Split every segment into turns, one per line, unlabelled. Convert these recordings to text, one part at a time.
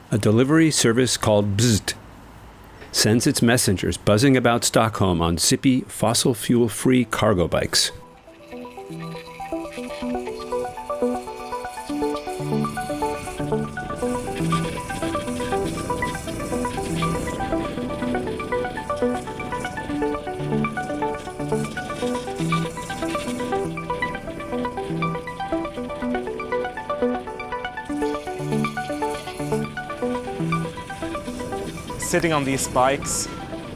A delivery service called Bzzt sends its messengers buzzing about Stockholm on zippy, fossil fuel-free cargo bikes.
Sitting on these bikes,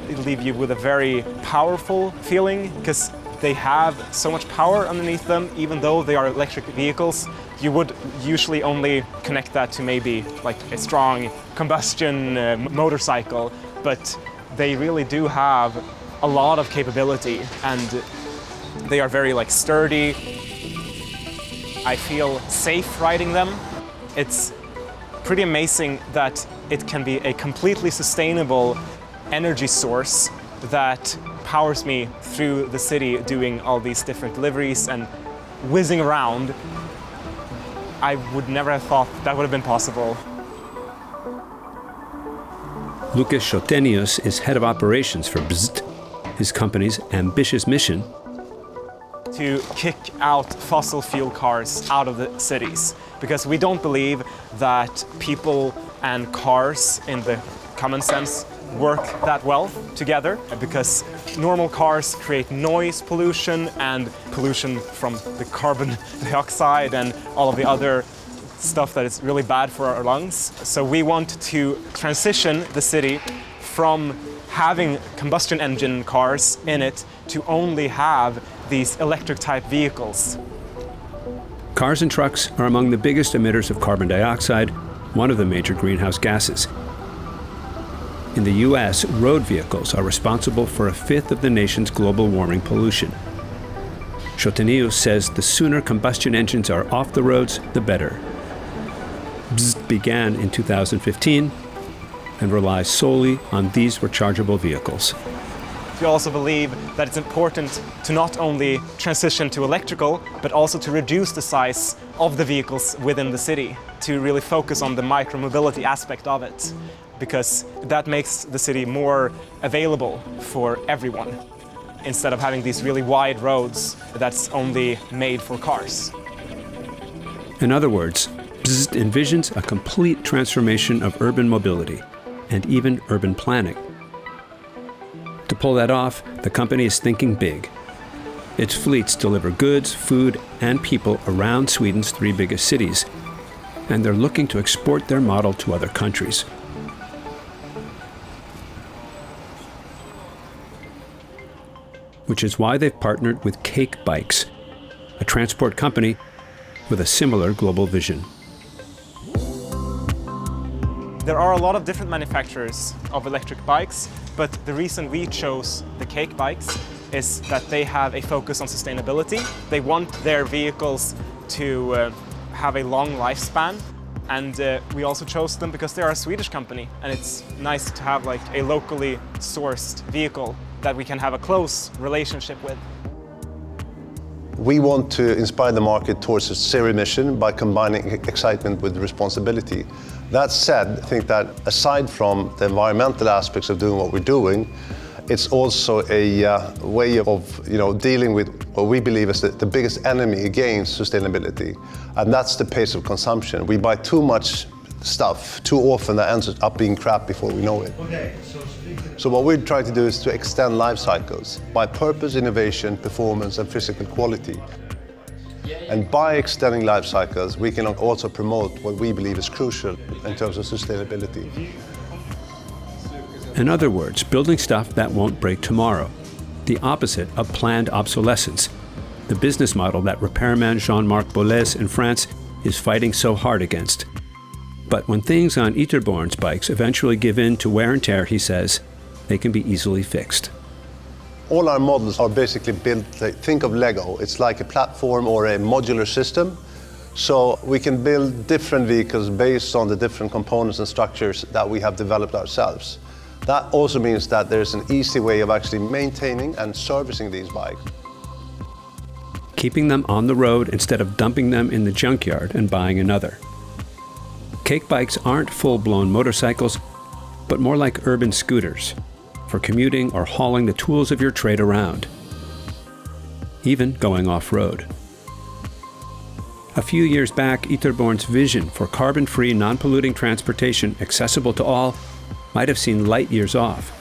it'll leave you with a very powerful feeling because they have so much power underneath them. Even though they are electric vehicles, you would usually only connect that to maybe like a strong combustion motorcycle, but they really do have a lot of capability and they are very like sturdy. I feel safe riding them. It's pretty amazing that it can be a completely sustainable energy source that powers me through the city doing all these different deliveries and whizzing around. I would never have thought that would have been possible.
Lucas Chotenius is head of operations for Bzzt, his company's ambitious mission
to kick out fossil fuel cars out of the cities, because we don't believe that people and cars in the common sense work that well together, because normal cars create noise pollution and pollution from the carbon dioxide and all of the other stuff that is really bad for our lungs. So we want to transition the city from having combustion engine cars in it to only have these electric type vehicles.
Cars and trucks are among the biggest emitters of carbon dioxide, one of the major greenhouse gases. In the US, road vehicles are responsible for a fifth of the nation's global warming pollution. Chotenius says the sooner combustion engines are off the roads, the better. Bzzt began in 2015 and relies solely on these rechargeable vehicles.
We also believe that it's important to not only transition to electrical, but also to reduce the size of the vehicles within the city, to really focus on the micromobility aspect of it, because that makes the city more available for everyone, instead of having these really wide roads that's only made for cars.
In other words, Bzzt envisions a complete transformation of urban mobility and even urban planning. To pull that off, the company is thinking big. Its fleets deliver goods, food, and people around Sweden's three biggest cities, and they're looking to export their model to other countries. Which is why they've partnered with Cake Bikes, a transport company with a similar global vision.
There are a lot of different manufacturers of electric bikes, but the reason we chose the Cake Bikes is that they have a focus on sustainability. They want their vehicles to have a long lifespan, and we also chose them because they are a Swedish company, and it's nice to have like a locally sourced vehicle that we can have a close relationship with.
We want to inspire the market towards a zero emission by combining excitement with responsibility. That said, I think that aside from the environmental aspects of doing what we're doing, it's also a way of dealing with what we believe is the biggest enemy against sustainability, and that's the pace of consumption. We buy too much stuff too often that ends up being crap before we know it. So what we're trying to do is to extend life cycles by purpose, innovation, performance, and physical quality. And by extending life cycles, we can also promote what we believe is crucial in terms of sustainability.
In other words, building stuff that won't break tomorrow, the opposite of planned obsolescence, the business model that repairman Jean-Marc Bollez in France is fighting so hard against. But when things on Ytterborn's bikes eventually give in to wear and tear, he says, they can be easily fixed.
All our models are basically built, think of Lego. It's like a platform or a modular system. So we can build different vehicles based on the different components and structures that we have developed ourselves. That also means that there's an easy way of actually maintaining and servicing these bikes. Keeping them on the road instead of dumping them in the junkyard and buying another.
Cake bikes aren't full-blown motorcycles, but more like urban scooters for commuting or hauling the tools of your trade around, even going off-road. A few years back, Ytterborn's vision for carbon-free, non-polluting transportation accessible to all might have seemed light years off.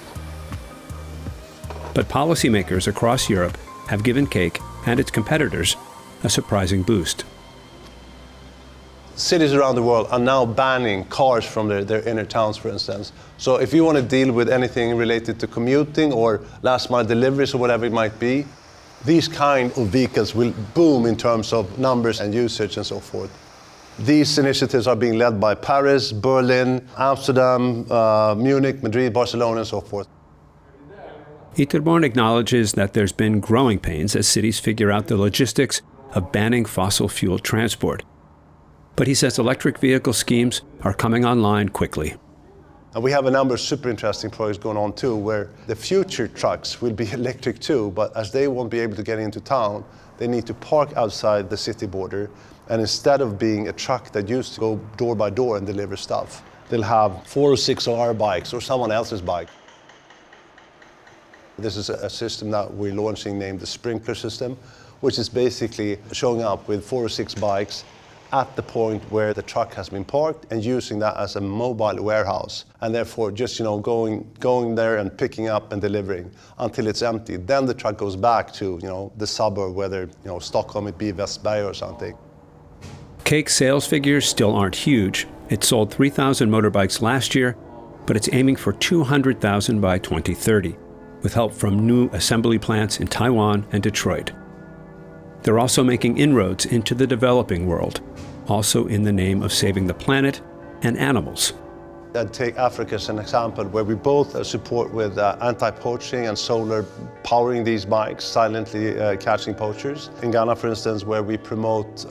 But policymakers across Europe have given Cake and its competitors a surprising boost.
Cities around the world are now banning cars from their inner towns, for instance. So if you want to deal with anything related to commuting or last mile deliveries or whatever it might be, these kind of vehicles will boom in terms of numbers and usage and so forth. These initiatives are being led by Paris, Berlin, Amsterdam, Munich, Madrid, Barcelona, and so forth.
Ytterborn acknowledges that there's been growing pains as cities figure out the logistics of banning fossil fuel transport. But he says electric vehicle schemes are coming online quickly.
And we have a number of super interesting projects going on too, where the future trucks will be electric too, but as they won't be able to get into town, they need to park outside the city border. And instead of being a truck that used to go door by door and deliver stuff, they'll have 4 or 6 of our bikes or someone else's bike. This is a system that we're launching named the sprinkler system, which is basically showing up with 4 or 6 bikes at the point where the truck has been parked and using that as a mobile warehouse, and therefore just going there and picking up and delivering until it's empty. Then the truck goes back to the suburb, whether Stockholm, it be Västberg or something.
Cake's sales figures still aren't huge. It sold 3,000 motorbikes last year, but it's aiming for 200,000 by 2030, with help from new assembly plants in Taiwan and Detroit. They're also making inroads into the developing world, also in the name of saving the planet and animals.
I'd take Africa as an example, where we both support with anti-poaching and solar powering these bikes, silently catching poachers. In Ghana, for instance, where we promote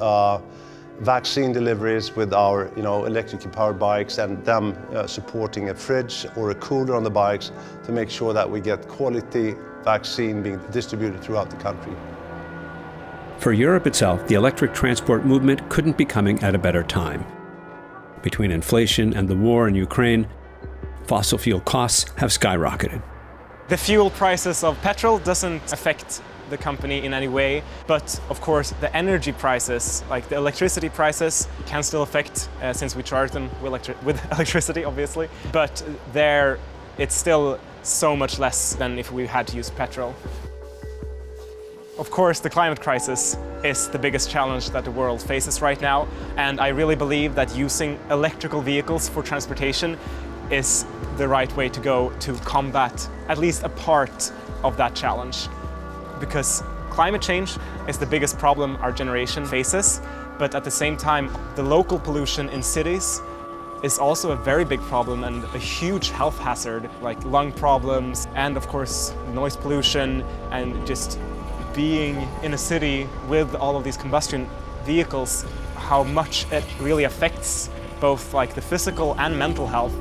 vaccine deliveries with our electrically powered bikes, and them supporting a fridge or a cooler on the bikes to make sure that we get quality vaccine being distributed throughout the country.
For Europe itself, the electric transport movement couldn't be coming at a better time. Between inflation and the war in Ukraine, fossil fuel costs have skyrocketed.
The fuel prices of petrol doesn't affect the company in any way, but of course the energy prices, like the electricity prices, can still affect since we charge them with electricity, obviously. But there, it's still so much less than if we had to use petrol. Of course, the climate crisis is the biggest challenge that the world faces right now, and I really believe that using electrical vehicles for transportation is the right way to go to combat at least a part of that challenge. Because climate change is the biggest problem our generation faces, but at the same time, the local pollution in cities is also a very big problem and a huge health hazard, like lung problems and of course noise pollution, and just being in a city with all of these combustion vehicles, how much it really affects both like the physical and mental health.